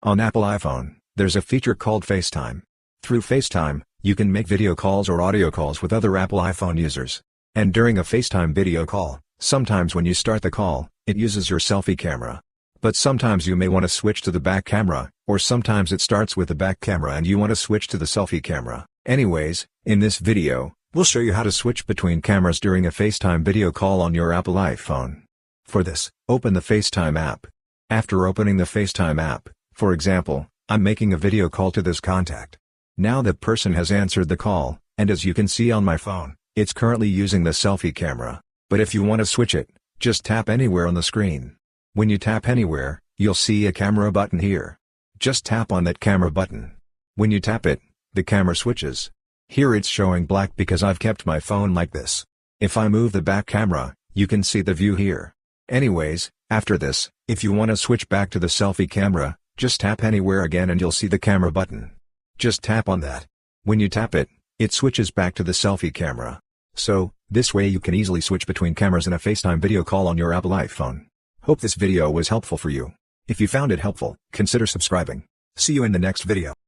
On Apple iPhone, there's a feature called FaceTime. Through FaceTime, you can make video calls or audio calls with other Apple iPhone users. And during a FaceTime video call, sometimes when you start the call, it uses your selfie camera. But sometimes you may want to switch to the back camera, or sometimes it starts with the back camera and you want to switch to the selfie camera. Anyways, in this video, we'll show you how to switch between cameras during a FaceTime video call on your Apple iPhone. For this, open the FaceTime app. After opening the FaceTime app, for example, I'm making a video call to this contact. Now that person has answered the call, and as you can see on my phone, it's currently using the selfie camera. But if you want to switch it, just tap anywhere on the screen. When you tap anywhere, you'll see a camera button here. Just tap on that camera button. When you tap it, the camera switches. Here it's showing black because I've kept my phone like this. If I move the back camera, you can see the view here. Anyways, after this, if you want to switch back to the selfie camera, just tap anywhere again and you'll see the camera button. Just tap on that. When you tap it, it switches back to the selfie camera. So, this way you can easily switch between cameras in a FaceTime video call on your Apple iPhone. Hope this video was helpful for you. If you found it helpful, consider subscribing. See you in the next video.